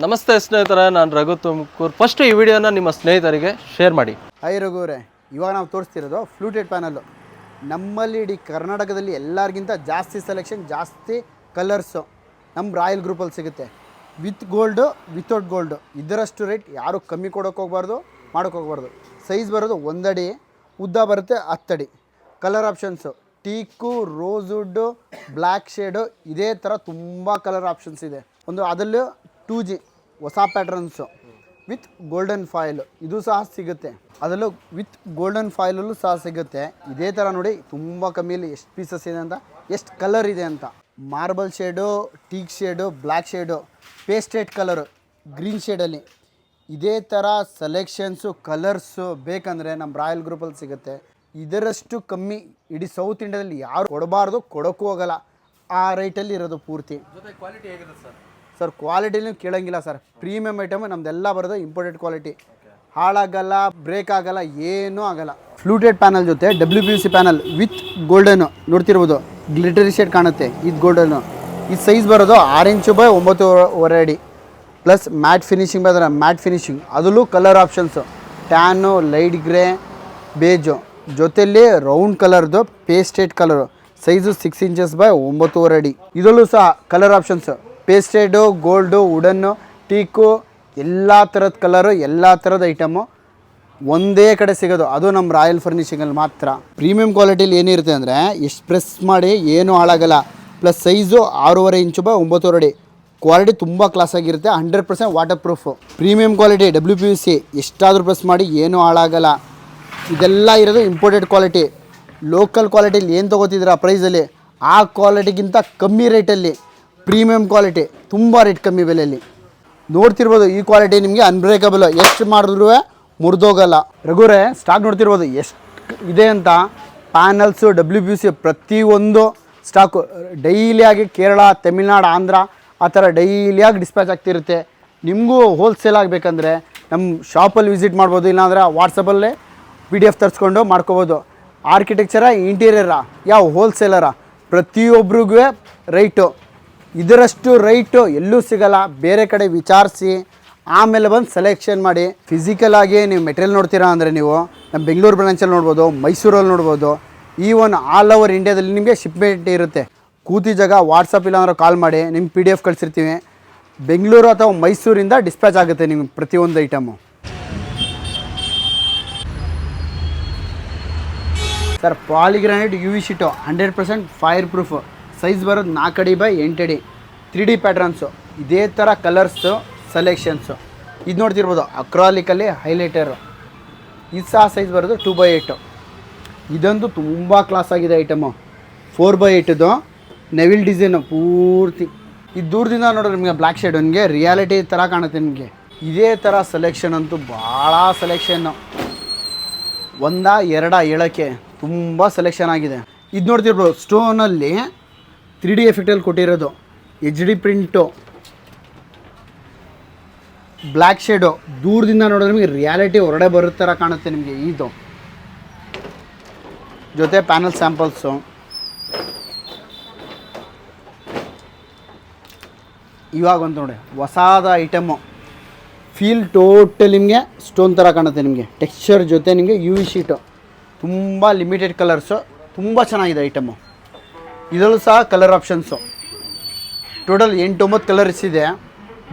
ನಮಸ್ತೆ ಸ್ನೇಹಿತರೆ, ನಾನು ರಘು ತುಮಕೂರು. ಫಸ್ಟ್ ಈ ವಿಡಿಯೋನ ನಿಮ್ಮ ಸ್ನೇಹಿತರಿಗೆ ಶೇರ್ ಮಾಡಿ. ಹೈ ರಘುವರೇ, ಇವಾಗ ನಾವು ತೋರಿಸ್ತಿರೋದು ಫ್ಲೂಟೆಡ್ ಪ್ಯಾನಲ್ಲು. ನಮ್ಮಲ್ಲಿ ಇಡೀ ಕರ್ನಾಟಕದಲ್ಲಿ ಎಲ್ಲರಿಗಿಂತ ಜಾಸ್ತಿ ಸೆಲೆಕ್ಷನ್, ಜಾಸ್ತಿ ಕಲರ್ಸು ನಮ್ಮ ರಾಯಲ್ ಗ್ರೂಪಲ್ಲಿ ಸಿಗುತ್ತೆ. ವಿತ್ ಗೋಲ್ಡು, ವಿತೌಟ್ ಗೋಲ್ಡು, ಇದರಷ್ಟು ರೇಟ್ ಯಾರು ಕಮ್ಮಿ ಕೊಡೋಕೆ ಹೋಗ್ಬಾರ್ದು, ಮಾಡೋಕ್ಕೆ ಹೋಗ್ಬಾರ್ದು. ಸೈಜ್ ಬರೋದು 1 ಅಡಿ, ಉದ್ದ ಬರುತ್ತೆ 10 ಅಡಿ. Colour options teak, rosewood, black shade, ಇದೇ ಥರ ತುಂಬ ಕಲರ್ ಆಪ್ಷನ್ಸ್ ಇದೆ. ಒಂದು ಅದರಲ್ಲೂ 2G ಹೊಸ ಪ್ಯಾಟ್ರನ್ಸು ವಿತ್ ಗೋಲ್ಡನ್ ಫಾಯಿಲ್, ಇದು ಸಹ ಸಿಗುತ್ತೆ. ಅದರಲ್ಲೂ ವಿತ್ ಗೋಲ್ಡನ್ ಫಾಯಿಲಲ್ಲೂ ಸಹ ಸಿಗುತ್ತೆ. ಇದೇ ಥರ ನೋಡಿ ತುಂಬ ಕಮ್ಮಿಯಲ್ಲಿ ಎಷ್ಟು ಪೀಸಸ್ ಇದೆ ಅಂತ, ಎಷ್ಟು ಕಲರ್ ಇದೆ ಅಂತ. Marble shade, teak shade, black shade, pasted colour, green ಶೇಡಲ್ಲಿ ಇದೇ ಥರ ಸೆಲೆಕ್ಷನ್ಸು ಕಲರ್ಸು ಬೇಕಂದರೆ ನಮ್ಮ ರಾಯಲ್ ಗ್ರೂಪಲ್ಲಿ ಸಿಗುತ್ತೆ. ಇದರಷ್ಟು ಕಮ್ಮಿ ಇಡೀ ಸೌತ್ ಇಂಡಿಯಾದಲ್ಲಿ ಯಾರು ಕೊಡಬಾರ್ದು, ಕೊಡೋಕ್ಕೂ ಹೋಗಲ್ಲ. ಆ ರೇಟಲ್ಲಿ ಇರೋದು ಪೂರ್ತಿ. ಜೊತೆ ಕ್ವಾಲಿಟಿ ಹೇಗಿದೆ ಸರ್? ಕ್ವಾಲಿಟಿನೂ ಕೇಳೋಂಗಿಲ್ಲ ಸರ್. ಪ್ರೀಮಿಯಮ್ ಐಟಮ್ ನಮ್ದೆಲ್ಲ ಬರೋದು ಇಂಪೋರ್ಟೆಡ್ ಕ್ವಾಲಿಟಿ. ಹಾಳಾಗಲ್ಲ, ಬ್ರೇಕ್ ಆಗಲ್ಲ, ಏನೂ ಆಗಲ್ಲ. ಫ್ಲೂಟೆಡ್ ಪ್ಯಾನಲ್ ಜೊತೆ WPVC ಪ್ಯಾನಲ್ ವಿತ್ ಗೋಲ್ಡನ್ನು ನೋಡ್ತಿರ್ಬೋದು, ಗ್ಲಿಟರಿ ಶೇಡ್ ಕಾಣುತ್ತೆ. ಇದು ಗೋಲ್ಡನ್ನು. ಇದು ಸೈಜ್ ಬರೋದು 6 ಇಂಚು ಬೈ 9.5 ಅಡಿ. ಪ್ಲಸ್ ಮ್ಯಾಟ್ ಫಿನಿಶಿಂಗ್ ಬಂದರೆ ಮ್ಯಾಟ್ ಫಿನಿಶಿಂಗ್, ಅದರಲ್ಲೂ colour options tan, light grey, beige, ಜೊತೆಯಲ್ಲಿ ರೌಂಡ್ ಕಲರ್ದು pastel colour. Size 6 inches by 9.5 ಅಡಿ. ಇದರಲ್ಲೂ ಸಹ colour options pastel, gold, wooden, teak, ಎಲ್ಲ ಥರದ ಕಲರು, ಎಲ್ಲ ಥರದ ಐಟಮು ಒಂದೇ ಕಡೆ ಸಿಗೋದು. ಅದು ನಮ್ಮ ರಾಯಲ್ ಫರ್ನಿಷಿಂಗಲ್ಲಿ ಮಾತ್ರ. ಪ್ರೀಮಿಯಂ ಕ್ವಾಲಿಟಿಲಿ ಏನಿರುತ್ತೆ ಅಂದರೆ ಎಷ್ಟು ಪ್ರೆಸ್ ಮಾಡಿ ಏನೂ ಹಾಳಾಗಲ್ಲ. ಪ್ಲಸ್ ಸೈಜು 6.5 ಇಂಚು ಬೈ 9.5 ಅಡಿ. ಕ್ವಾಲಿಟಿ ತುಂಬ ಕ್ಲಾಸಾಗಿರುತ್ತೆ. 100% water proof. Premium quality WPVC, ಎಷ್ಟಾದರೂ ಪ್ರೆಸ್ ಮಾಡಿ ಏನೂ ಹಾಳಾಗಲ್ಲ. ಇದೆಲ್ಲ ಇರೋದು ಇಂಪೋರ್ಟೆಡ್ ಕ್ವಾಲಿಟಿ. ಲೋಕಲ್ ಕ್ವಾಲಿಟಿಲಿ ಏನು ತೊಗೋತಿದ್ದೀರಾ ಪ್ರೈಸಲ್ಲಿ, ಆ ಕ್ವಾಲಿಟಿಗಿಂತ ಕಮ್ಮಿ ರೇಟಲ್ಲಿ ಪ್ರೀಮಿಯಂ ಕ್ವಾಲಿಟಿ, ತುಂಬ ರೇಟ್ ಕಮ್ಮಿ ಬೆಲೆಯಲ್ಲಿ ನೋಡ್ತಿರ್ಬೋದು. ಈ ಕ್ವಾಲಿಟಿ ನಿಮಗೆ ಅನ್ಬ್ರೇಕಬಲ್, ಎಷ್ಟು ಮಾಡಿದ್ರೂ ಮುರಿದೋಗಲ್ಲ. ರಘುರೇ, ಸ್ಟಾಕ್ ನೋಡ್ತಿರ್ಬೋದು ಎಷ್ಟು ಇದೆ ಅಂತ. ಪ್ಯಾನಲ್ಸು, WPVC ಪ್ರತಿಯೊಂದು ಸ್ಟಾಕು ಡೈಲಿಯಾಗಿ ಕೇರಳ, ತಮಿಳ್ನಾಡು, ಆಂಧ್ರ ಆ ಥರ ಡೈಲಿಯಾಗಿ ಡಿಸ್ಪ್ಯಾಚ್ ಆಗ್ತಿರುತ್ತೆ. ನಿಮಗೂ ಹೋಲ್ಸೇಲ್ ಆಗಬೇಕಂದ್ರೆ ನಮ್ಮ ಶಾಪಲ್ಲಿ ವಿಸಿಟ್ ಮಾಡ್ಬೋದು, ಇಲ್ಲಾಂದರೆ ವಾಟ್ಸಪ್ಪಲ್ಲೇ PDF ತರಿಸ್ಕೊಂಡು ಮಾಡ್ಕೋಬೋದು. ಆರ್ಕಿಟೆಕ್ಚರ, ಇಂಟೀರಿಯರಾ, ಯಾವ ಹೋಲ್ಸೇಲರ, ಪ್ರತಿಯೊಬ್ಬರಿಗೂ ರೈಟು ಇದರಷ್ಟು ರೈಟು ಎಲ್ಲೂ ಸಿಗಲ್ಲ. ಬೇರೆ ಕಡೆ ವಿಚಾರಿಸಿ ಆಮೇಲೆ ಬಂದು ಸೆಲೆಕ್ಷನ್ ಮಾಡಿ. ಫಿಸಿಕಲಾಗಿ ನೀವು ಮೆಟೀರಿಯಲ್ ನೋಡ್ತೀರಾ ಅಂದರೆ ನೀವು ನಮ್ಮ ಬೆಂಗಳೂರು ಬ್ರಾಂಚಲ್ಲಿ ನೋಡ್ಬೋದು, ಮೈಸೂರಲ್ಲಿ ನೋಡ್ಬೋದು. ಈವನ್ ಆಲ್ ಓವರ್ ಇಂಡಿಯಾದಲ್ಲಿ ನಿಮಗೆ ಶಿಪ್ಮೆಂಟ್ ಇರುತ್ತೆ. ಕೂತಿ ಜಾಗ ವಾಟ್ಸಪ್ ಇಲ್ಲಾಂದ್ರೆ ಕಾಲ್ ಮಾಡಿ, ನಿಮ್ಗೆ PDF ಕಳಿಸಿರ್ತೀವಿ. ಬೆಂಗಳೂರು ಅಥವಾ ಮೈಸೂರಿಂದ ಡಿಸ್ಪ್ಯಾಚ್ ಆಗುತ್ತೆ ನಿಮ್ಗೆ ಪ್ರತಿಯೊಂದು item. Sir, polygranite UV sheet 100% fire proof. Size ಬರೋದು 4 ಅಡಿ ಬೈ 8 ಅಡಿ. 3D ಪ್ಯಾಟ್ರನ್ಸು, ಇದೇ ಥರ ಕಲರ್ಸು, ಸೆಲೆಕ್ಷನ್ಸು. ಇದು ನೋಡ್ತಿರ್ಬೋದು, ಅಕ್ರಾಲಿಕಲ್ಲಿ ಹೈಲೈಟರು. ಇದು ಸಹ ಸೈಜ್ ಬರೋದು 2x8. ಇದಂತೂ ತುಂಬ ಕ್ಲಾಸಾಗಿದೆ ಐಟಮು. 4x8ದು ನೆವಿಲ್ ಡಿಸೈನು ಪೂರ್ತಿ. ಇದು ದೂರದಿಂದ ನೋಡಿದ್ರೆ ನಿಮಗೆ ಬ್ಲ್ಯಾಕ್ ಶೇಡ್, ನಿಮಗೆ ರಿಯಾಲಿಟಿ ಥರ ಕಾಣುತ್ತೆ. ನಿಮಗೆ ಇದೇ ಥರ ಸೆಲೆಕ್ಷನ್ ಅಂತೂ ಭಾಳ ಸೆಲೆಕ್ಷನ್ನು. 1 2 ಹೇಳೋಕ್ಕೆ ತುಂಬ ಸೆಲೆಕ್ಷನ್ ಆಗಿದೆ. ಇದು ನೋಡ್ತಿರ್ಬೋದು, ಸ್ಟೋನಲ್ಲಿ 3D ಎಫೆಕ್ಟಲ್ಲಿ ಕೊಟ್ಟಿರೋದು, HD ಪ್ರಿಂಟು, ಬ್ಲ್ಯಾಕ್ ಶೇಡು. ದೂರದಿಂದ ನೋಡಿದ್ರೆ ನಿಮಗೆ ರಿಯಾಲಿಟಿ ಹೊರಗಡೆ ಬರೋ ಥರ ಕಾಣುತ್ತೆ ನಿಮಗೆ. ಇದು ಜೊತೆ ಪ್ಯಾನಲ್ ಸ್ಯಾಂಪಲ್ಸು. ಇವಾಗ ಒಂದು ನೋಡಿ ಹೊಸಾದ ಐಟಮು. ಫೀಲ್ ಟೋಟಲ್ ನಿಮಗೆ ಸ್ಟೋನ್ ಥರ ಕಾಣುತ್ತೆ. ನಿಮಗೆ ಟೆಕ್ಸ್ಚರ್ ಜೊತೆ ನಿಮಗೆ UV ಶೀಟು, ತುಂಬ ಲಿಮಿಟೆಡ್ ಕಲರ್ಸು, ತುಂಬ ಚೆನ್ನಾಗಿದೆ ಐಟಮು. ಇದರಲ್ಲೂ ಸಹ ಕಲರ್ ಆಪ್ಷನ್ಸು ಟೋಟಲ್ 8-9 ಕಲರ್ಸ್ ಇದೆ.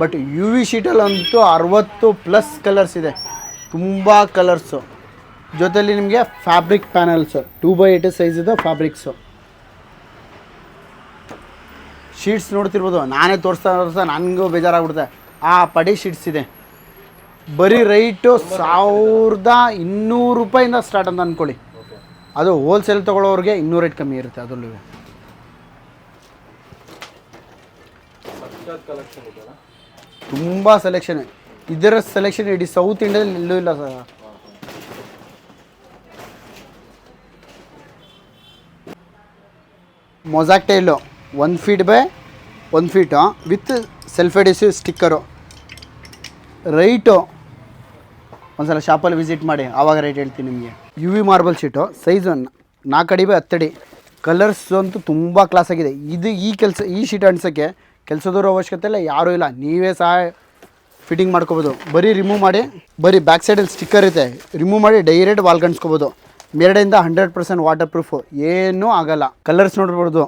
ಬಟ್ UV ಶೀಟಲ್ಲಂತೂ 60+ ಕಲರ್ಸ್ ಇದೆ, ತುಂಬ ಕಲರ್ಸು. ಜೊತೆಯಲ್ಲಿ ನಿಮಗೆ ಫ್ಯಾಬ್ರಿಕ್ ಪ್ಯಾನಲ್ಸು, 2x8 ಸೈಜಿದು ಫ್ಯಾಬ್ರಿಕ್ಸು. ಶೀಟ್ಸ್ ನೋಡ್ತಿರ್ಬೋದು, ನಾನೇ ತೋರಿಸ್ತಾ ನನಗೂ ಬೇಜಾರಾಗ್ಬಿಡುತ್ತೆ. ಆ ಪಡಿ ಶೀಟ್ಸ್ ಇದೆ. ಬರೀ ರೈಟು 1200 ರೂಪಾಯಿಂದ ಸ್ಟಾರ್ಟ್ ಅಂತ ಅಂದ್ಕೊಳ್ಳಿ. ಅದು ಹೋಲ್ಸೇಲ್ ತೊಗೊಳ್ಳೋರಿಗೆ ಇನ್ನೂ ರೇಟ್ ಕಮ್ಮಿ ಇರುತ್ತೆ. ಅದರಲ್ಲೂ ತುಂಬ ಸೆಲೆಕ್ಷನ್. ಇದರ ಸೆಲೆಕ್ಷನ್ ಇಡೀ ಸೌತ್ ಇಂಡಿಯಾದಲ್ಲಿ ಎಲ್ಲೂ ಇಲ್ಲ sir. Mosaic tile 1 feet by 1 feet with self adhesive sticker. Right ಒಂದ್ಸಲ ಶಾಪಲ್ಲಿ ವಿಸಿಟ್ ಮಾಡಿ, ಆವಾಗ ರೇಟ್ ಹೇಳ್ತೀನಿ ನಿಮಗೆ. UV ಮಾರ್ಬಲ್ ಶೀಟು, ಸೈಜು 4 ಅಡಿ ಬೈ 10 ಅಡಿ. ಕಲರ್ಸ್ ಅಂತೂ ತುಂಬ ಕ್ಲಾಸಾಗಿದೆ. ಇದು ಈ ಶೀಟ್ ಅಂಟಿಸೋಕ್ಕೆ ಕೆಲಸದವ್ರ ಅವಶ್ಯಕತೆ ಇಲ್ಲ, ಯಾರೂ ಇಲ್ಲ. ನೀವೇ ಸಹ ಫಿಟ್ಟಿಂಗ್ ಮಾಡ್ಕೋಬೋದು. ಬರೀ ರಿಮೂವ್ ಮಾಡಿ, ಬರೀ ಬ್ಯಾಕ್ ಸೈಡಲ್ಲಿ ಸ್ಟಿಕ್ಕರ್ ಇರುತ್ತೆ, ರಿಮೂವ್ ಮಾಡಿ ಡೈರೆಕ್ಟ್ ವಾಲ್ ಗಂಟ್ಸ್ಕೋಬೋದು. ಮೇಲ್ಗಡೆಯಿಂದ 100% ವಾಟರ್ ಪ್ರೂಫು, ಏನೂ ಆಗಲ್ಲ. ಕಲರ್ಸ್ ನೋಡ್ಬೋದು,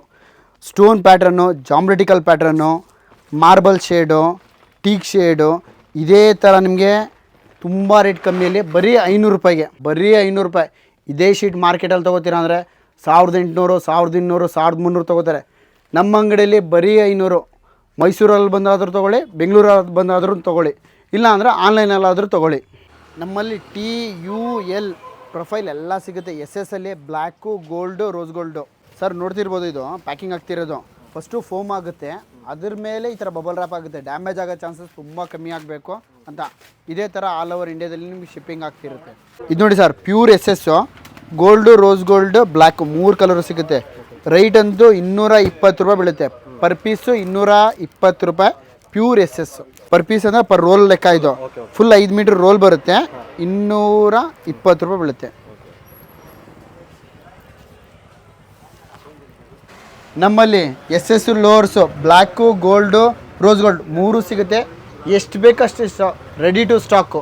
stone pattern, geometrical pattern, marble shade, teak shade, ಇದೇ ಥರ ನಿಮಗೆ ತುಂಬ ರೇಟ್ ಕಮ್ಮಿಯಲ್ಲಿ ಬರೀ 500 ರೂಪಾಯಿಗೆ, ಬರೀ 500 ರೂಪಾಯಿ. ಇದೇ ಶೀಟ್ ಮಾರ್ಕೆಟಲ್ಲಿ ತೊಗೋತೀರಾ ಅಂದರೆ 1800, 1200, 1300 ತೊಗೋತಾರೆ. ನಮ್ಮ ಅಂಗಡಿಯಲ್ಲಿ ಬರೀ 500. ಮೈಸೂರಲ್ಲಿ ಬಂದಾದರೂ ತೊಗೊಳ್ಳಿ, ಬೆಂಗಳೂರಲ್ಲಿ ಬಂದಾದರೂ ತೊಗೊಳ್ಳಿ, ಇಲ್ಲ ಅಂದರೆ ಆನ್ಲೈನಲ್ಲಾದರೂ ತೊಗೊಳ್ಳಿ. ನಮ್ಮಲ್ಲಿ TUL ಪ್ರೊಫೈಲ್ ಎಲ್ಲ ಸಿಗುತ್ತೆ. SS ಅಲ್ಲಿ black, gold, rose gold. Sir ನೋಡ್ತಿರ್ಬೋದು, ಇದು ಪ್ಯಾಕಿಂಗ್ ಆಗ್ತಿರೋದು. ಫಸ್ಟು ಫೋಮ್ ಆಗುತ್ತೆ, ಅದ್ರ ಮೇಲೆ ಈ ಥರ ಬಬಲ್ ರ್ಯಾಪ್ ಆಗುತ್ತೆ. ಡ್ಯಾಮೇಜ್ ಆಗೋ ಚಾನ್ಸಸ್ ತುಂಬ ಕಮ್ಮಿ ಆಗಬೇಕು ಅಂತ ಇದೇ ಥರ ಆಲ್ ಓವರ್ ಇಂಡಿಯಾದಲ್ಲಿ ನಿಮಗೆ ಶಿಪ್ಪಿಂಗ್ ಆಗ್ತಿರುತ್ತೆ. ಇದು ನೋಡಿ sir, pure SS, gold, rose gold, black 3 colour ಸಿಗುತ್ತೆ. ರೈಟ್ ಅಂತೂ 220 ರೂಪಾಯಿ ಬೀಳುತ್ತೆ. ಪರ್ ಪೀಸು 220 ರೂಪಾಯಿ. ಪ್ಯೂರ್ SS ಪರ್ ಪೀಸ್ ಅಂದರೆ ಪರ್ ರೋಲ್ ಲೆಕ್ಕ. ಇದು ಫುಲ್ 5 ಮೀಟ್ರ್ ರೋಲ್ ಬರುತ್ತೆ, 220 ರೂಪಾಯಿ ಬೀಳುತ್ತೆ. ನಮ್ಮಲ್ಲಿ SS louvers, black, gold, rose gold 3 ಸಿಗುತ್ತೆ. ಎಷ್ಟು ಬೇಕಷ್ಟು ರೆಡಿ ಟು ಸ್ಟಾಕು.